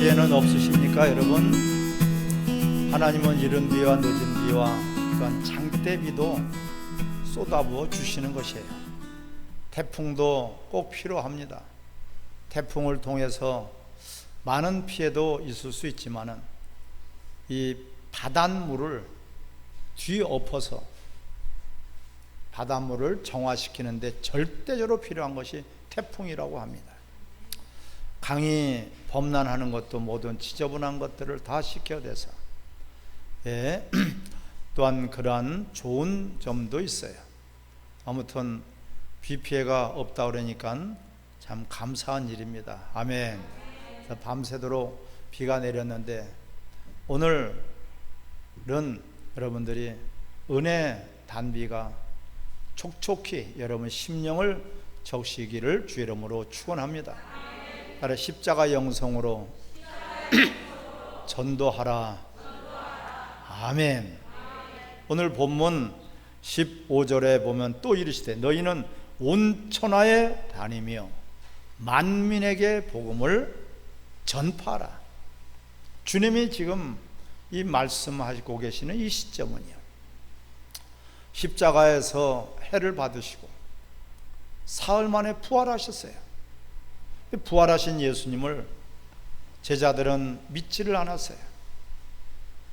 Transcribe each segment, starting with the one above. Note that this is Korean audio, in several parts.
주말에는 없으십니까 여러분? 하나님은 이른 비와 늦은 비와 또한 장대비도 쏟아부어 주시는 것이에요. 태풍도 꼭 필요합니다. 태풍을 통해서 많은 피해도 있을 수 있지만은 이 바닷물을 뒤엎어서 바닷물을 정화시키는데 절대적으로 필요한 것이 태풍이라고 합니다. 강이 범람하는 것도 모든 지저분한 것들을 다 씻겨내서 또한 그러한 좋은 점도 있어요. 아무튼 비 피해가 없다 그러니까 참 감사한 일입니다. 아멘. 밤새도록 비가 내렸는데 오늘은 여러분들이 은혜 단비가 촉촉히 여러분 심령을 적시기를 주의 이름으로 축원합니다. 따라 십자가 영성으로 전도하라. 아멘. 오늘 본문 15절에 보면 또 이르시되 너희는 온 천하에 다니며 만민에게 복음을 전파하라. 주님이 지금 이 말씀하시고 계시는 이 시점은요, 십자가에서 해를 받으시고 사흘 만에 부활하셨어요. 부활하신 예수님을 제자들은 믿지를 않았어요.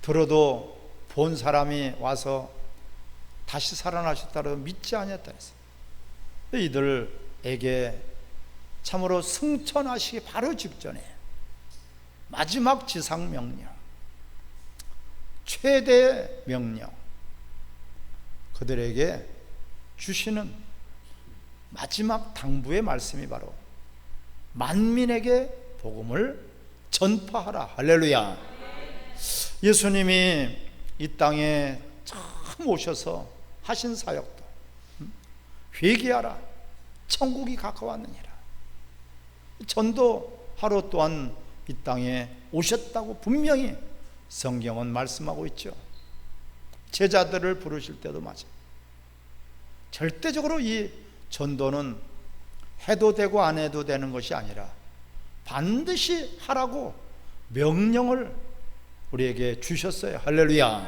들어도 본 사람이 와서 다시 살아나셨다고 믿지 않았다 했어요. 이들에게 참으로 승천하시기 바로 직전에 마지막 지상 명령, 최대의 명령, 그들에게 주시는 마지막 당부의 말씀이 바로 만민에게 복음을 전파하라. 할렐루야. 예수님이 이 땅에 처음 오셔서 하신 사역도 회개하라, 천국이 가까웠느니라. 전도하러 또한 이 땅에 오셨다고 분명히 성경은 말씀하고 있죠. 제자들을 부르실 때도 맞아요. 절대적으로 이 전도는 해도 되고 안 해도 되는 것이 아니라 반드시 하라고 명령을 우리에게 주셨어요. 할렐루야.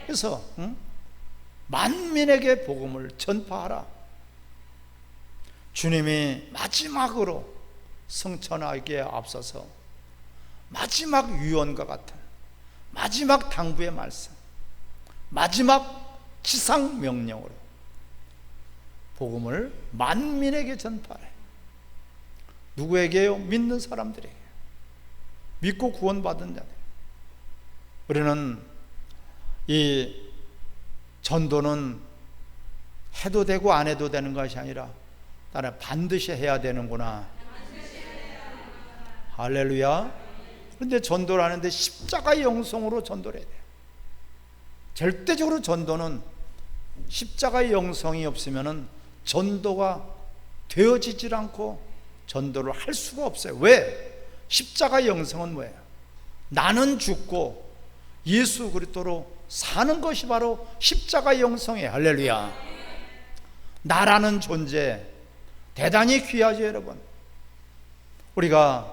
그래서 만민에게 복음을 전파하라. 주님이 마지막으로 승천하기에 앞서서 마지막 유언과 같은 마지막 당부의 말씀, 마지막 지상 명령으로 복음을 만민에게 전파해. 누구에게요? 믿는 사람들에게, 믿고 구원받은 자들. 우리는 이 전도는 해도 되고 안 해도 되는 것이 아니라 따라 반드시 해야 되는구나. 할렐루야. 그런데 전도를 하는데 십자가의 영성으로 전도를 해야 돼요. 절대적으로 전도는 십자가의 영성이 없으면 전도가 되어지질 않고 전도를 할 수가 없어요. 왜? 십자가의 영성은 뭐예요? 나는 죽고 예수 그리스도로 사는 것이 바로 십자가의 영성이에요. 할렐루야. 나라는 존재 대단히 귀하죠. 여러분, 우리가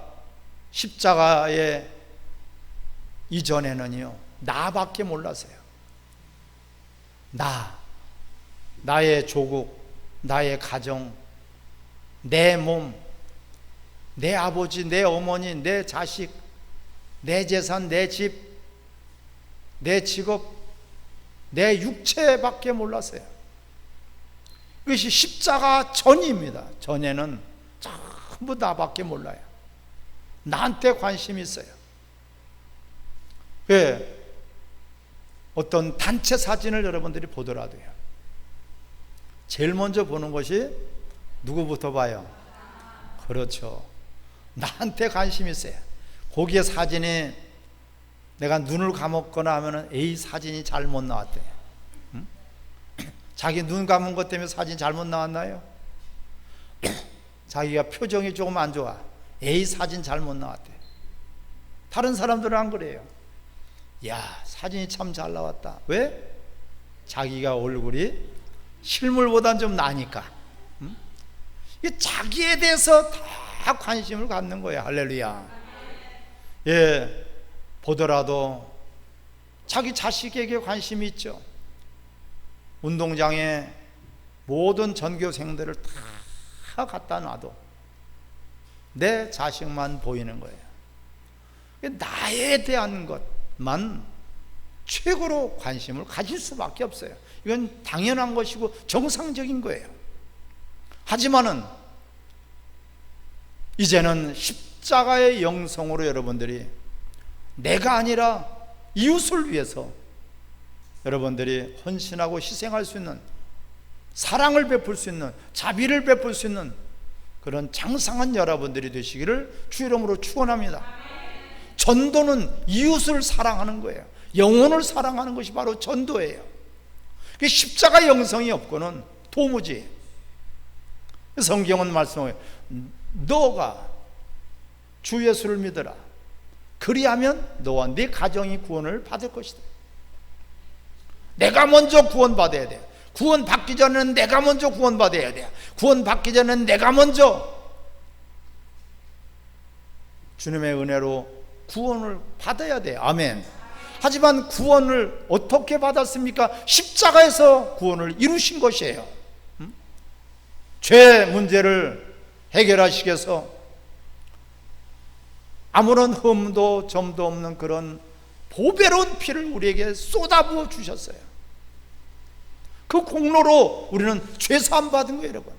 십자가의 이전에는요, 나밖에 몰랐어요. 나의 조국, 나의 가정, 내 몸, 내 아버지, 내 어머니, 내 자식, 내 재산, 내 집, 내 직업, 내 육체밖에 몰랐어요. 이것이 십자가 전입니다. 전에는 전부 나밖에 몰라요. 나한테 관심이 있어요. 왜? 어떤 단체 사진을 여러분들이 보더라도요, 제일 먼저 보는 것이 누구부터 봐요? 그렇죠. 나한테 관심이 있어요. 거기에 사진이 내가 눈을 감았거나 하면은 에이, 사진이 잘못 나왔대. 응? 자기 눈 감은 것 때문에 사진 잘못 나왔나요? 자기가 표정이 조금 안 좋아. 에이, 사진 잘못 나왔대. 다른 사람들은 안 그래요. 야, 사진이 참 잘 나왔다. 왜? 자기가 얼굴이 실물보단 좀 나니까. 이게 자기에 대해서 다 관심을 갖는 거예요. 할렐루야. 보더라도 자기 자식에게 관심이 있죠. 운동장에 모든 전교생들을 다 갖다 놔도 내 자식만 보이는 거예요. 나에 대한 것만 최고로 관심을 가질 수밖에 없어요. 이건 당연한 것이고 정상적인 거예요. 하지만은 이제는 십자가의 영성으로 여러분들이 내가 아니라 이웃을 위해서 여러분들이 헌신하고 희생할 수 있는, 사랑을 베풀 수 있는, 자비를 베풀 수 있는 그런 장성한 여러분들이 되시기를 주 이름으로 축원합니다. 전도는 이웃을 사랑하는 거예요. 영혼을 사랑하는 것이 바로 전도예요. 십자가 영성이 없고는 도무지. 성경은 말씀해요. 너가 주 예수를 믿어라. 그리하면 너와 네 가정이 구원을 받을 것이다. 내가 먼저 구원받아야 돼. 구원받기 전에는 내가 먼저 구원받아야 돼. 구원받기 전에는 내가 먼저 주님의 은혜로 구원을 받아야 돼. 아멘. 하지만 구원을 어떻게 받았습니까? 십자가에서 구원을 이루신 것이에요. 죄 문제를 해결하시기 위해서 아무런 흠도 점도 없는 그런 보배로운 피를 우리에게 쏟아부어 주셨어요. 그 공로로 우리는 죄사함 받은 거예요, 여러분.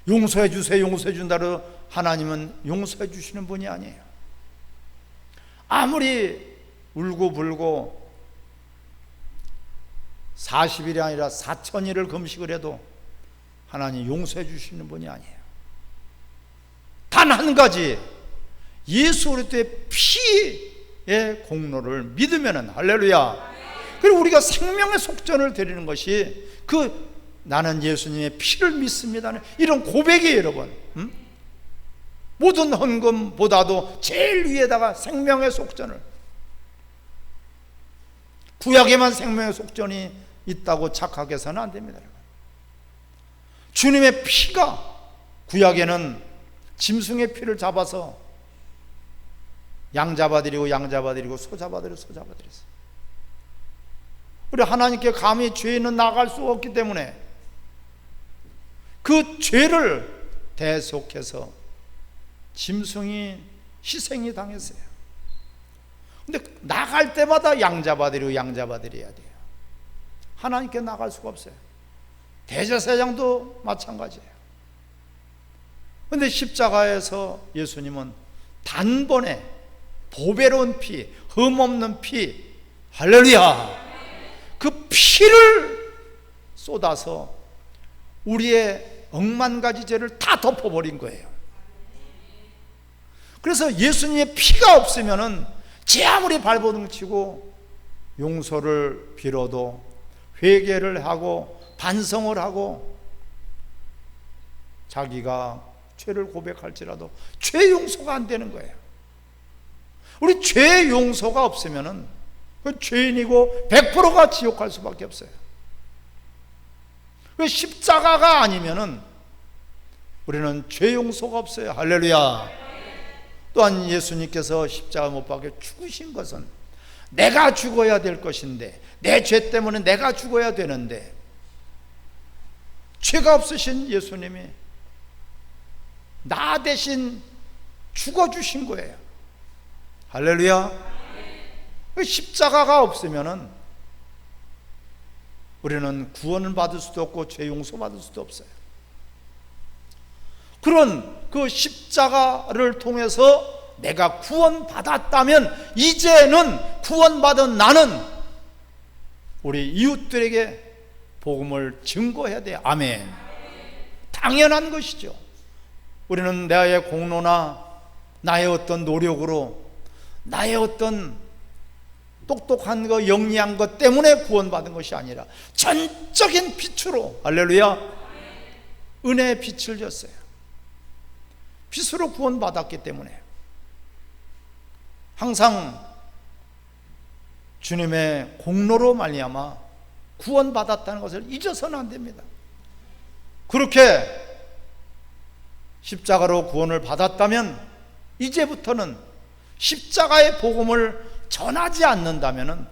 용서해 주세요, 용서해 준다로 하나님은 용서해 주시는 분이 아니에요. 아무리 울고불고 40일이 아니라 4000일을 금식을 해도 하나님 용서해 주시는 분이 아니에요. 단 한 가지, 예수 그리스도의 피의 공로를 믿으면은, 할렐루야. 그리고 우리가 생명의 속전을 드리는 것이 나는 예수님의 피를 믿습니다는 이런 고백이에요, 여러분. 모든 헌금보다도 제일 위에다가 생명의 속전을, 구약에만 생명의 속전이 있다고 착각해서는 안 됩니다, 여러분. 주님의 피가, 구약에는 짐승의 피를 잡아서 양 잡아드리고 소 잡아드렸어요. 우리 하나님께 감히 죄인은 나갈 수 없기 때문에 그 죄를 대속해서 짐승이 희생이 당했어요. 근데 나갈 때마다 양 잡아드려야 돼요. 하나님께 나갈 수가 없어요. 대제사장도 마찬가지예요. 근데 십자가에서 예수님은 단번에 보배로운 피, 흠없는 피, 할렐루야, 그 피를 쏟아서 우리의 억만 가지 죄를 다 덮어버린 거예요. 그래서 예수님의 피가 없으면은 제 아무리 발버둥치고 용서를 빌어도, 회개를 하고 반성을 하고 자기가 죄를 고백할지라도 죄 용서가 안 되는 거예요. 우리 죄 용서가 없으면은 그 죄인이고 100%가 지옥 갈 수밖에 없어요. 그 십자가가 아니면은 우리는 죄 용서가 없어요. 할렐루야. 또한 예수님께서 십자가 못 박혀 죽으신 것은 내가 죽어야 될 것인데, 내 죄 때문에 내가 죽어야 되는데, 죄가 없으신 예수님이 나 대신 죽어주신 거예요. 할렐루야. 십자가가 없으면은 우리는 구원을 받을 수도 없고 죄 용서 받을 수도 없어요. 그런 그 십자가를 통해서 내가 구원받았다면 이제는 구원받은 나는 우리 이웃들에게 복음을 증거해야 돼요. 아멘. 당연한 것이죠. 우리는 나의 공로나 나의 어떤 노력으로, 나의 어떤 똑똑한 거, 영리한 것 때문에 구원받은 것이 아니라 전적인 빛으로, 할렐루야, 은혜의 빛을 줬어요. 빛으로 구원받았기 때문에 항상 주님의 공로로 말미암아 구원받았다는 것을 잊어서는 안 됩니다. 그렇게 십자가로 구원을 받았다면 이제부터는 십자가의 복음을 전하지 않는다면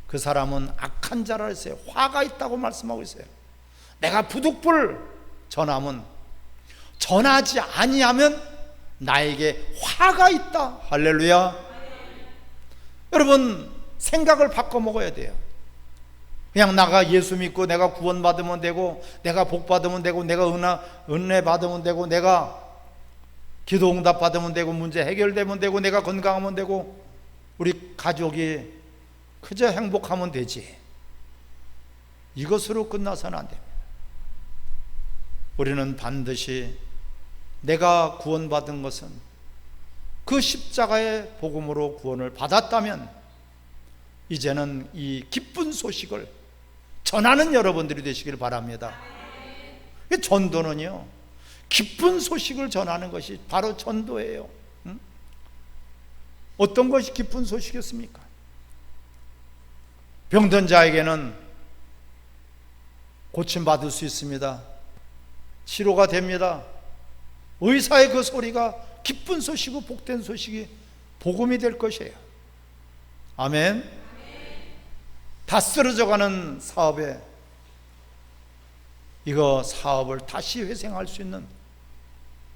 그 사람은 악한 자라 했어요. 화가 있다고 말씀하고 있어요. 내가 부득불 전함은 전하지 아니하면 나에게 화가 있다. 할렐루야. 여러분, 생각을 바꿔 먹어야 돼요. 그냥 나가 예수 믿고 내가 구원받으면 되고, 내가 복 받으면 되고, 내가 은혜 받으면 되고, 내가 기도 응답 받으면 되고, 문제 해결되면 되고, 내가 건강하면 되고, 우리 가족이 그저 행복하면 되지. 이것으로 끝나서는 안 됩니다. 우리는 반드시 내가 구원받은 것은 그 십자가의 복음으로 구원을 받았다면 이제는 이 기쁜 소식을 전하는 여러분들이 되시길 바랍니다. 전도는요, 기쁜 소식을 전하는 것이 바로 전도예요. 어떤 것이 기쁜 소식이었습니까? 병든 자에게는 고침받을 수 있습니다. 치료가 됩니다. 의사의 그 소리가 기쁜 소식이고 복된 소식이 복음이 될 것이에요. 아멘. 다 쓰러져가는 사업에 이거 사업을 다시 회생할 수 있는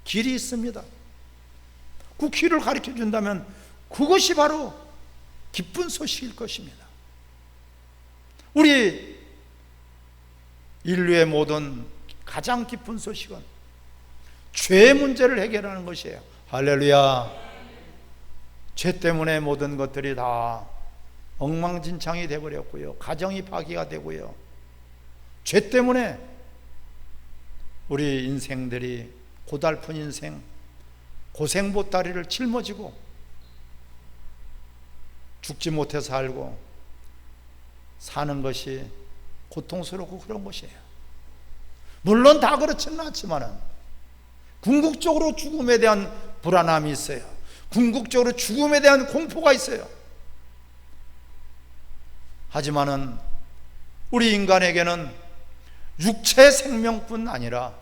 길이 있습니다. 그 길을 가르쳐 준다면 그것이 바로 기쁜 소식일 것입니다. 우리 인류의 모든 가장 기쁜 소식은 죄의 문제를 해결하는 것이에요. 할렐루야. 죄 때문에 모든 것들이 다 엉망진창이 되어버렸고요, 가정이 파괴가 되고요, 죄 때문에 우리 인생들이 고달픈 인생, 고생보따리를 짊어지고 죽지 못해 살고 사는 것이 고통스럽고 그런 것이에요. 물론 다 그렇지는 않지만은 궁극적으로 죽음에 대한 불안함이 있어요. 궁극적으로 죽음에 대한 공포가 있어요. 하지만은 우리 인간에게는 육체의 생명뿐 아니라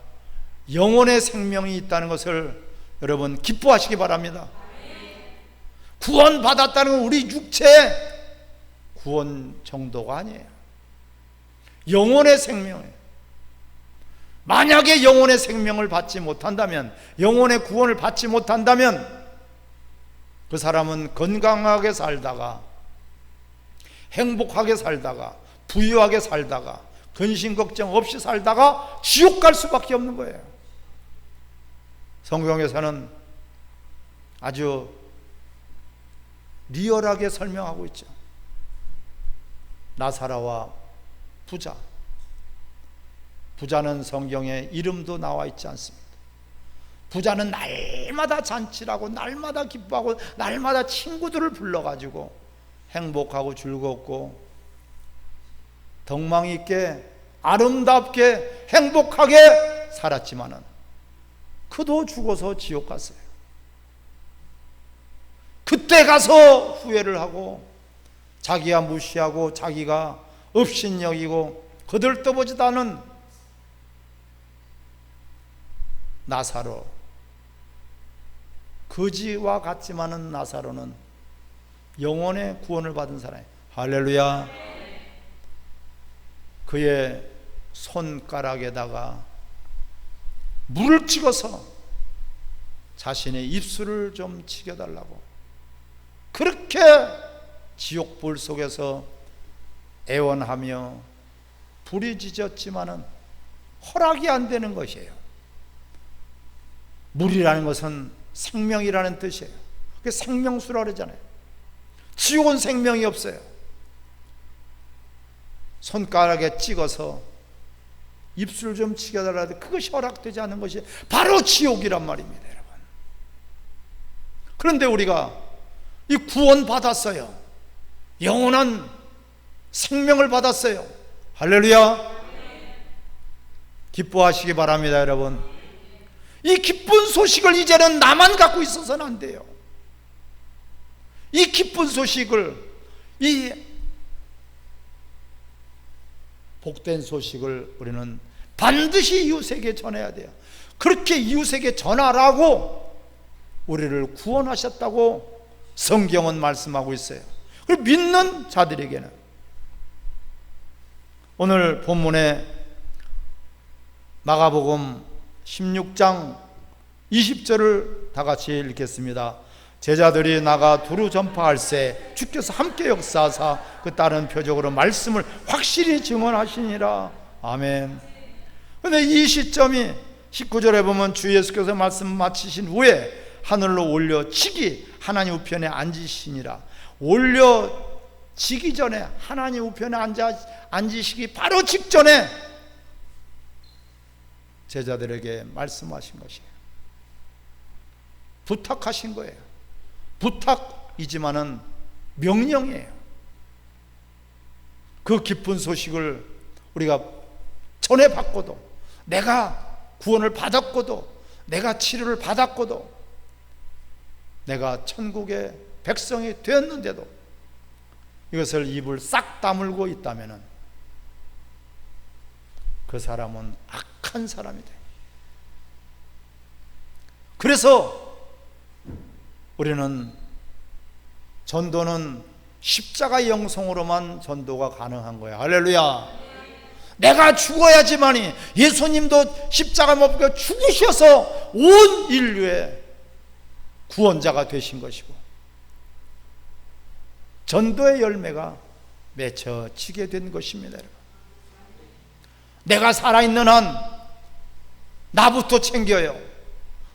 영혼의 생명이 있다는 것을 여러분 기뻐하시기 바랍니다. 구원받았다는 건 우리 육체의 구원 정도가 아니에요. 영혼의 생명이에요. 만약에 영혼의 생명을 받지 못한다면, 영혼의 구원을 받지 못한다면 그 사람은 건강하게 살다가, 행복하게 살다가, 부유하게 살다가, 근심 걱정 없이 살다가 지옥 갈 수밖에 없는 거예요. 성경에서는 아주 리얼하게 설명하고 있죠. 나사로와 부자는 성경에 이름도 나와 있지 않습니다. 부자는 날마다 잔치를 하고 날마다 기뻐하고 날마다 친구들을 불러가지고 행복하고 즐겁고 덕망 있게 아름답게 행복하게 살았지만은 그도 죽어서 지옥 갔어요. 그때 가서 후회를 하고 자기가 무시하고 자기가 업신여기고 거들떠보지도 않은 나사로, 거지와 같지만은 나사로는 영혼의 구원을 받은 사람이에요. 할렐루야. 그의 손가락에다가 물을 찍어서 자신의 입술을 좀 치겨달라고 그렇게 지옥불 속에서 애원하며 부르짖었지만은 허락이 안 되는 것이에요. 물이라는 것은 생명이라는 뜻이에요. 그게 생명수라 그러잖아요. 지옥은 생명이 없어요. 손가락에 찍어서 입술 좀 치겨달라도 그것이 허락되지 않는 것이 바로 지옥이란 말입니다, 여러분. 그런데 우리가 이 구원 받았어요. 영원한 생명을 받았어요. 할렐루야. 기뻐하시기 바랍니다, 여러분. 이 기쁜 소식을 이제는 나만 갖고 있어서는 안 돼요. 이 기쁜 소식을, 이 복된 소식을 우리는 반드시 이웃에게 전해야 돼요. 그렇게 이웃에게 전하라고 우리를 구원하셨다고 성경은 말씀하고 있어요. 그리고 믿는 자들에게는 오늘 본문에 마가복음 16장 20절을 다 같이 읽겠습니다. 제자들이 나가 두루 전파할세 주께서 함께 역사하사 그 다른 표적으로 말씀을 확실히 증언하시니라. 아멘. 그런데 이 시점이 19절에 보면 주 예수께서 말씀 마치신 후에 하늘로 올려치기 하나님 우편에 앉으시니라. 올려지기 전에 하나님 우편에 앉으시기 바로 직전에 제자들에게 말씀하신 것이에요. 부탁하신 거예요. 부탁이지만은 명령이에요. 그 기쁜 소식을 우리가 전해받고도, 내가 구원을 받았고도, 내가 치료를 받았고도, 내가 천국의 백성이 되었는데도 이것을 입을 싹 다물고 있다면 그 사람은 악한 사람이 돼요. 그래서 우리는 전도는 십자가 영성으로만 전도가 가능한 거야. 할렐루야. 내가 죽어야지만이, 예수님도 십자가 못 박혀 죽으셔서 온 인류의 구원자가 되신 것이고 전도의 열매가 맺혀지게 된 것입니다. 여러분, 내가 살아있는 한 나부터 챙겨요.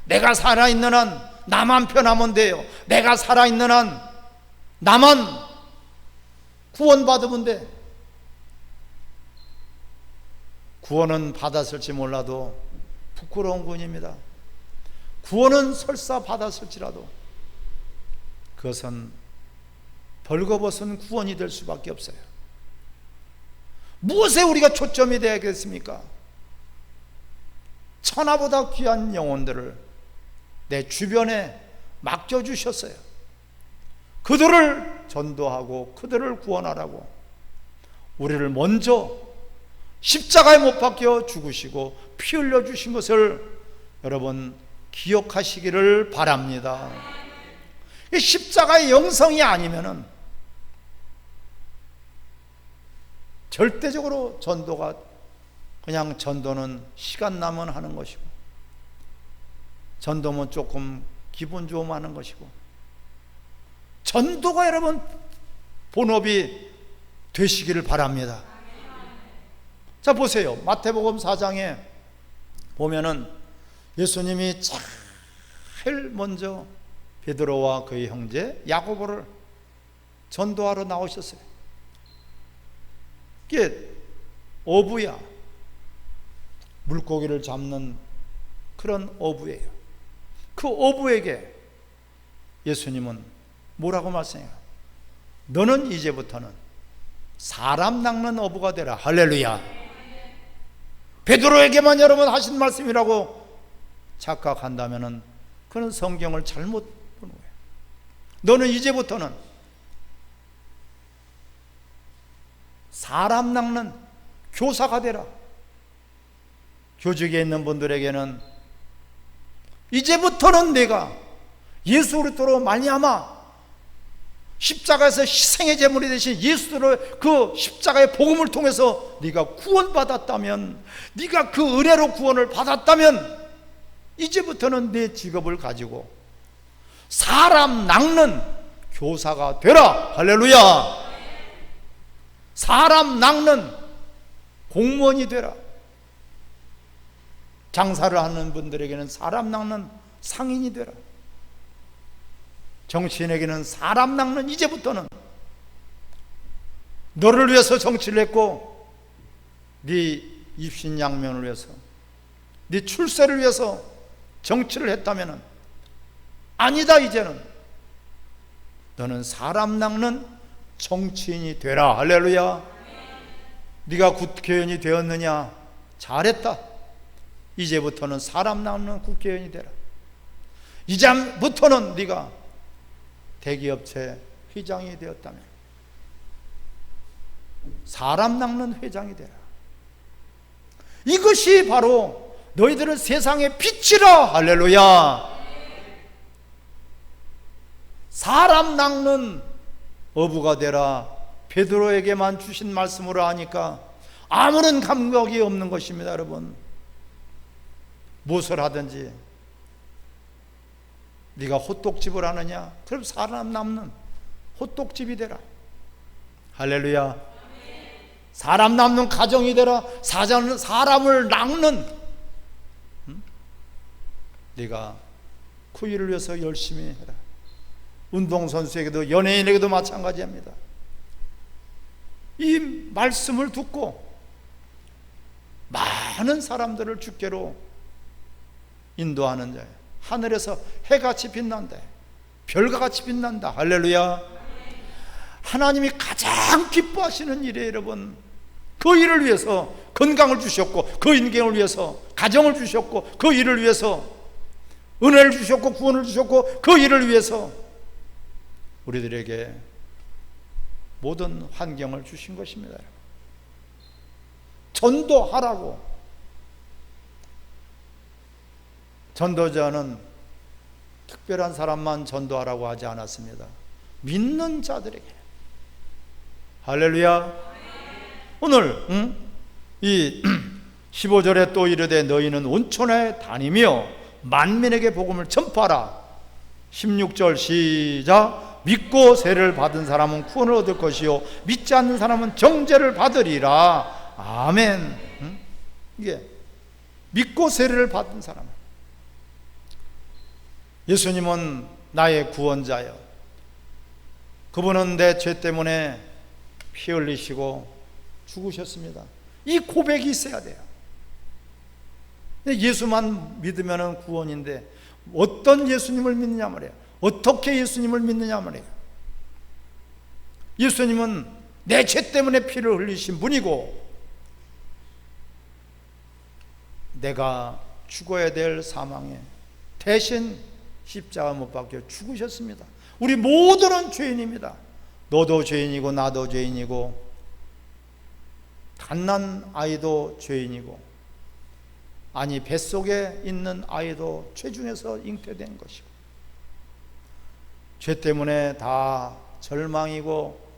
내가 살아있는 한 나만 편하면 돼요. 내가 살아있는 한 나만 구원받으면 돼. 구원은 받았을지 몰라도 부끄러운 군입니다. 구원은 설사 받았을지라도 그것은 벌거벗은 구원이 될 수밖에 없어요. 무엇에 우리가 초점이 되어야겠습니까? 천하보다 귀한 영혼들을 내 주변에 맡겨주셨어요. 그들을 전도하고 그들을 구원하라고 우리를 먼저 십자가에 못 박혀 죽으시고 피 흘려 주신 것을 여러분 기억하시기를 바랍니다. 십자가의 영성이 아니면은 절대적으로 전도가 그냥 전도는 시간 나면 하는 것이고 전도면 조금 기분 좋으면 하는 것이고 전도가 여러분 본업이 되시기를 바랍니다. 자 보세요. 마태복음 4장에 보면은 예수님이 제일 먼저 베드로와 그의 형제 야고보를 전도하러 나오셨어요. 이게 어부야. 물고기를 잡는 그런 어부예요. 그 어부에게 예수님은 뭐라고 말씀해요? 너는 이제부터는 사람 낚는 어부가 되라. 할렐루야. 베드로에게만 여러분 하신 말씀이라고 착각한다면 그는 성경을 잘못 보는 거예요. 너는 이제부터는 사람 낚는 교사가 되라. 교직에 있는 분들에게는 이제부터는 내가 예수 그리스도로 말미암아 십자가에서 희생의 제물이 되신 예수를 그 십자가의 복음을 통해서 네가 구원받았다면, 네가 그 은혜로 구원을 받았다면 이제부터는 내 직업을 가지고 사람 낚는 교사가 되라. 할렐루야. 사람 낚는 공무원이 되라. 장사를 하는 분들에게는 사람 낚는 상인이 되라. 정치인에게는 사람 낚는, 이제부터는 너를 위해서 정치를 했고 네 입신양면을 위해서 네 출세를 위해서 정치를 했다면 아니다, 이제는 너는 사람 낚는 정치인이 되라. 할렐루야. 네가 국회의원이 되었느냐? 잘했다. 이제부터는 사람 낚는 국회의원이 되라. 이제부터는 네가 대기업체 회장이 되었다면 사람 낚는 회장이 되라. 이것이 바로 너희들은 세상의 빛이라. 할렐루야. 사람 낚는 어부가 되라, 베드로에게만 주신 말씀으로 하니까 아무런 감격이 없는 것입니다. 여러분, 무엇을 하든지 네가 호떡집을 하느냐? 그럼 사람 남는 호떡집이 되라. 할렐루야. 사람 남는 가정이 되라. 사람을 낚는, 네가 그 일을 위해서 열심히 해라. 운동선수에게도 연예인에게도 마찬가지입니다. 이 말씀을 듣고 많은 사람들을 주께로 인도하는 자예요. 하늘에서 해같이 빛난다, 별과같이 빛난다. 할렐루야. 하나님이 가장 기뻐하시는 일이에요. 여러분, 그 일을 위해서 건강을 주셨고, 그 인생을 위해서 가정을 주셨고, 그 일을 위해서 은혜를 주셨고, 구원을 주셨고, 그 일을 위해서 우리들에게 모든 환경을 주신 것입니다. 전도하라고. 전도자는 특별한 사람만 전도하라고 하지 않았습니다. 믿는 자들에게. 할렐루야. 오늘 이 15절에 또 이르되 너희는 온천에 다니며 만민에게 복음을 전파하라. 16절 시작. 믿고 세를 받은 사람은 구원을 얻을 것이요 믿지 않는 사람은 정죄를 받으리라. 아멘. 이게 믿고 세례를 받은 사람, 예수님은 나의 구원자여, 그분은 내 죄 때문에 피 흘리시고 죽으셨습니다. 이 고백이 있어야 돼요. 예수만 믿으면 구원인데 어떤 예수님을 믿느냐 말이에요. 어떻게 예수님을 믿느냐 말이에요. 예수님은 내 죄 때문에 피를 흘리신 분이고 내가 죽어야 될 사망에 대신 십자가 못 박혀 죽으셨습니다. 우리 모두는 죄인입니다. 너도 죄인이고 나도 죄인이고 갓난 아이도 죄인이고, 아니 뱃속에 있는 아이도 죄 중에서 잉태된 것이고, 죄 때문에 다 절망이고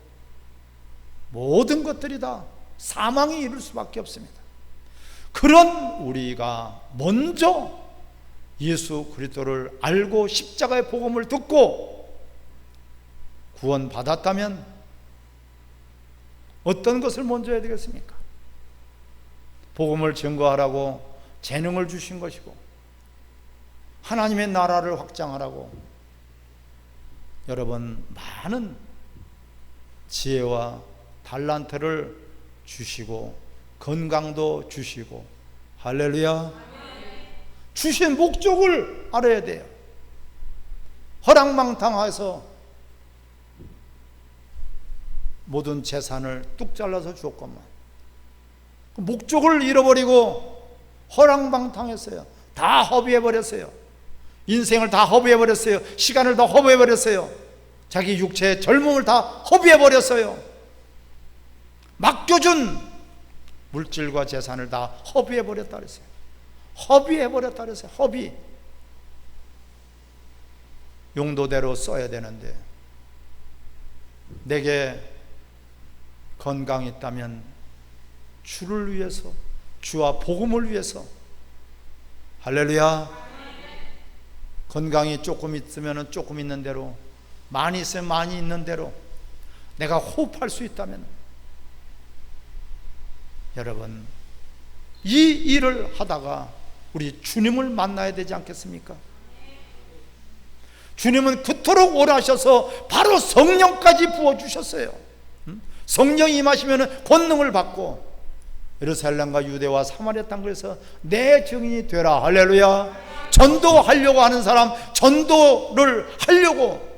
모든 것들이 다 사망에 이를 수밖에 없습니다. 그런 우리가 먼저 예수 그리스도를 알고 십자가의 복음을 듣고 구원 받았다면 어떤 것을 먼저 해야 되겠습니까? 복음을 증거하라고 재능을 주신 것이고, 하나님의 나라를 확장하라고 여러분 많은 지혜와 달란트를 주시고 건강도 주시고, 할렐루야, 주신 목적을 알아야 돼요. 허랑망탕해서 모든 재산을 뚝 잘라서 주었건만 목적을 잃어버리고 허랑방탕했어요. 다 허비해버렸어요. 인생을 다 허비해버렸어요. 시간을 다 허비해버렸어요. 자기 육체의 젊음을 다 허비해버렸어요. 맡겨준 물질과 재산을 다 허비해버렸다 그랬어요. 허비해버렸다 그랬어요. 허비. 용도대로 써야 되는데, 내게 건강이 있다면 주를 위해서, 주와 복음을 위해서, 할렐루야, 건강이 조금 있으면 조금 있는 대로, 많이 있으면 많이 있는 대로 내가 호흡할 수 있다면, 여러분 이 일을 하다가 우리 주님을 만나야 되지 않겠습니까? 주님은 그토록 오라셔서 바로 성령까지 부어주셨어요. 성령이 임하시면 권능을 받고 예루살렘과 유대와 사마리아 땅에서 내 증인이 되라. 할렐루야. 전도하려고 하는 사람, 전도를 하려고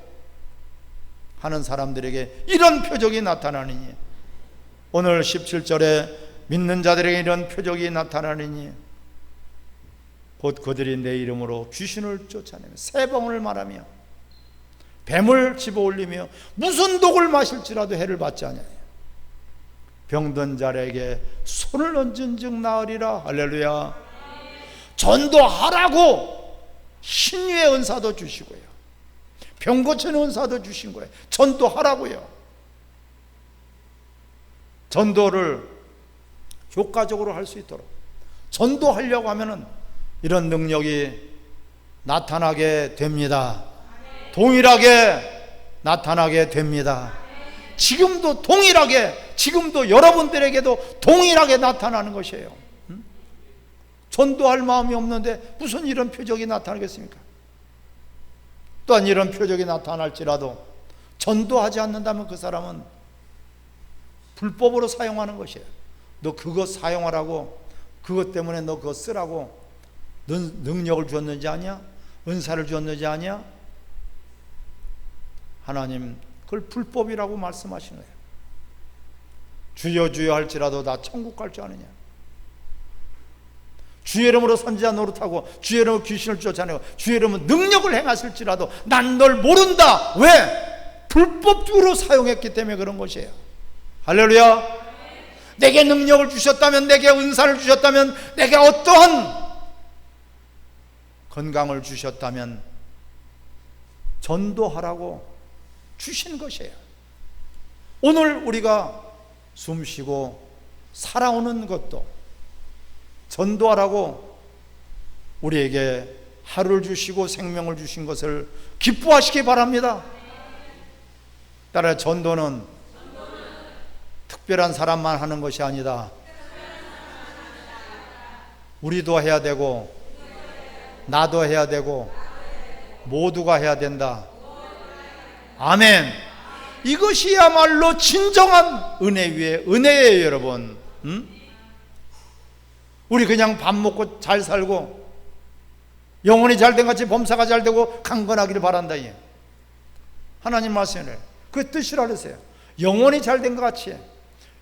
하는 사람들에게 이런 표적이 나타나느니, 오늘 17절에 믿는 자들에게 이런 표적이 나타나느니 곧 그들이 내 이름으로 귀신을 쫓아내며 새 방언을 말하며 뱀을 집어올리며 무슨 독을 마실지라도 해를 받지 아니하냐. 병든 자에게 손을 얹은 즉 나으리라. 할렐루야. 전도하라고 신유의 은사도 주시고요, 병 고치는 은사도 주신 거예요. 전도하라고요. 전도를 효과적으로 할 수 있도록 전도하려고 하면은 이런 능력이 나타나게 됩니다. 동일하게 나타나게 됩니다. 지금도 동일하게, 지금도 여러분들에게도 동일하게 나타나는 것이에요. 전도할 마음이 없는데 무슨 이런 표적이 나타나겠습니까? 또한 이런 표적이 나타날지라도 전도하지 않는다면 그 사람은 불법으로 사용하는 것이에요. 너 그거 사용하라고, 그것 때문에 너 그거 쓰라고 능력을 줬는지 아냐? 은사를 줬는지 아냐? 하나님 그걸 불법이라고 말씀하시는 거예요. 주여 주여 할지라도 나 천국 갈 줄 아느냐? 주의 이름으로 선지자 노릇하고 주의 이름으로 귀신을 쫓아내고 주의 이름으로 능력을 행하실지라도 난 널 모른다. 왜? 불법적으로 사용했기 때문에 그런 것이에요. 할렐루야. 내게 능력을 주셨다면, 내게 은사를 주셨다면, 내게 어떠한 건강을 주셨다면 전도하라고 주신 것이에요. 오늘 우리가 숨쉬고 살아오는 것도 전도하라고 우리에게 하루를 주시고 생명을 주신 것을 기뻐하시기 바랍니다. 따라 전도는 특별한 사람만 하는 것이 아니다. 우리도 해야 되고 나도 해야 되고 모두가 해야 된다. 아멘. 이것이야말로 진정한 은혜 위에 은혜예요, 여러분. 우리 그냥 밥 먹고 잘 살고 영혼이 잘된 같이 범사가 잘되고 강건하기를 바란다. 하나님 말씀이래. 그 뜻이라 그랬어요. 영혼이 잘된 것 같이,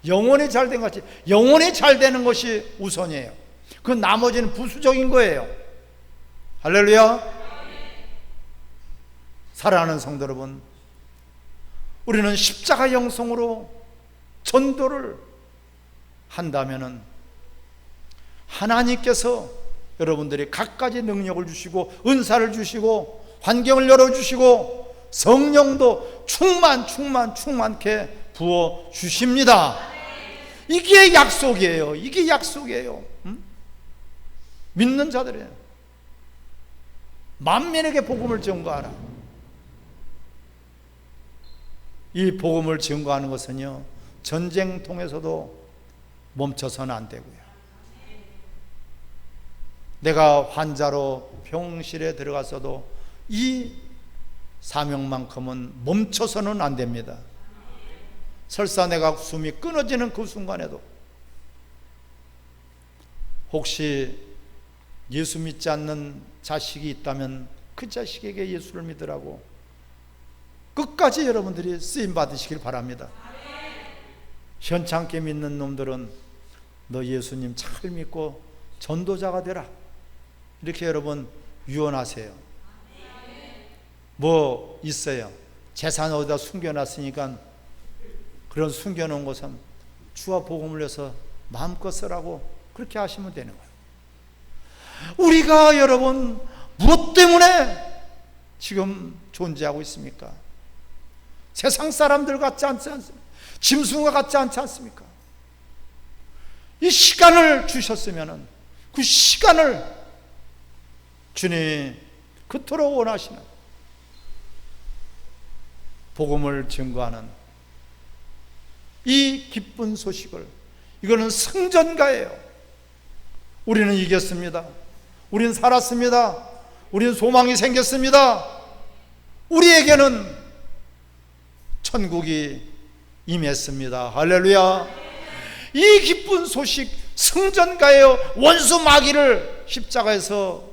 영혼이 잘된 것 같이, 영혼이 잘되는 것이 우선이에요. 그 나머지는 부수적인 거예요. 할렐루야. 사랑하는 성도 여러분, 우리는 십자가 영성으로 전도를 한다면은 하나님께서 여러분들이 갖가지 능력을 주시고 은사를 주시고 환경을 열어주시고 성령도 충만케 부어 주십니다. 이게 약속이에요. 이게 약속이에요. 믿는 자들이에요. 만민에게 복음을 증거하라. 이 복음을 증거하는 것은요, 전쟁통에서도 멈춰서는 안 되고요. 내가 환자로 병실에 들어갔어도 이 사명만큼은 멈춰서는 안 됩니다. 설사 내가 숨이 끊어지는 그 순간에도 혹시 예수 믿지 않는 자식이 있다면 그 자식에게 예수를 믿으라고 끝까지 여러분들이 쓰임 받으시길 바랍니다. 현찮게 믿는 놈들은 너 예수님 잘 믿고 전도자가 되라, 이렇게 여러분 유언하세요. 뭐 있어요? 재산 어디다 숨겨놨으니까 그런 숨겨놓은 것은 주와 복음을 위해서 마음껏 쓰라고 그렇게 하시면 되는 거예요. 우리가 여러분 무엇 때문에 지금 존재하고 있습니까? 세상 사람들 같지 않지 않습니까? 짐승과 같지 않지 않습니까? 이 시간을 주셨으면 그 시간을 주님이 그토록 원하시는 복음을 증거하는 이 기쁜 소식을, 이거는 승전가예요. 우리는 이겼습니다. 우리는 살았습니다. 우리는 소망이 생겼습니다. 우리에게는 천국이 임했습니다. 할렐루야. 이 기쁜 소식 승전가예요. 원수 마귀를 십자가에서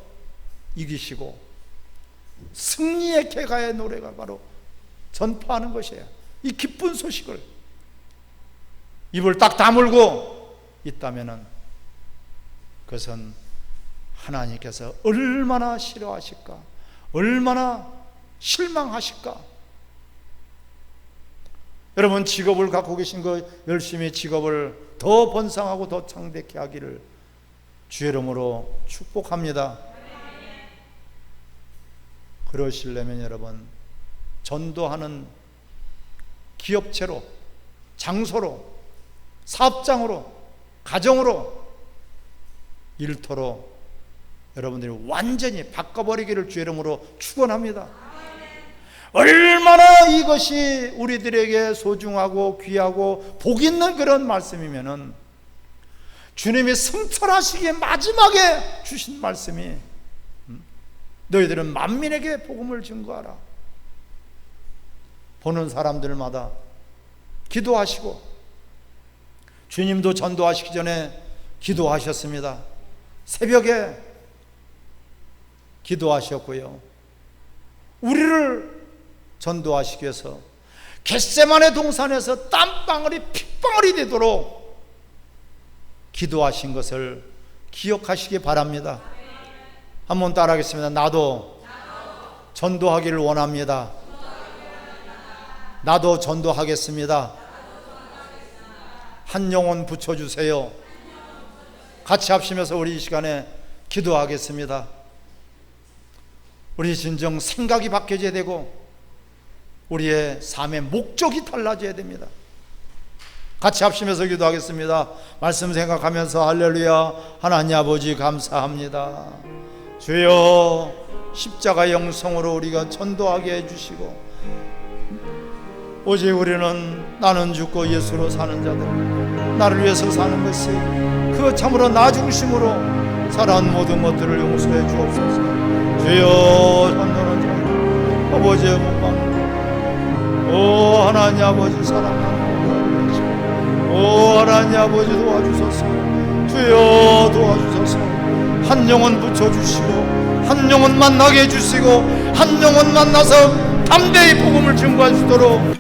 이기시고 승리의 개가의 노래가 바로 전파하는 것이에요. 이 기쁜 소식을 입을 딱 다물고 있다면은 그것은 하나님께서 얼마나 싫어하실까, 얼마나 실망하실까. 여러분 직업을 갖고 계신 거 열심히 직업을 더 번성하고 더 창대케 하기를 주의 이름으로 축복합니다. 그러시려면 여러분 전도하는 기업체로, 장소로, 사업장으로, 가정으로, 일터로 여러분들이 완전히 바꿔버리기를 주의 이름으로 축원합니다. 얼마나 이것이 우리들에게 소중하고 귀하고 복 있는 그런 말씀이면은, 주님이 승천하시기에 마지막에 주신 말씀이 너희들은 만민에게 복음을 증거하라. 보는 사람들마다 기도하시고, 주님도 전도하시기 전에 기도하셨습니다. 새벽에 기도하셨고요, 우리를 전도하시기 위해서 겟세마네 동산에서 땀방울이 핏방울이 되도록 기도하신 것을 기억하시기 바랍니다. 한번 따라하겠습니다. 나도 전도하기를 원합니다. 나도 전도하겠습니다. 한 영혼 붙여주세요. 같이 합심해서 우리 이 시간에 기도하겠습니다. 우리 진정 생각이 바뀌어져야 되고 우리의 삶의 목적이 달라져야 됩니다. 같이 합심해서 기도하겠습니다. 말씀 생각하면서 할렐루야. 하나님 아버지 감사합니다. 주여, 십자가 영성으로 우리가 전도하게 해주시고, 오직 우리는 나는 죽고 예수로 사는 자들, 나를 위해서 사는 것이 그 참으로 나 중심으로 살아온 모든 것들을 용서해 주옵소서. 주여, 전도는 전도, 아버지의 못받는 오 하나님 아버지 사랑하는 것, 오 하나님 아버지 도와주소서. 주여 도와주소서. 한 영혼 붙여주시고, 한 영혼 만나게 해주시고, 한 영혼 만나서 담대히 복음을 증거할 수 있도록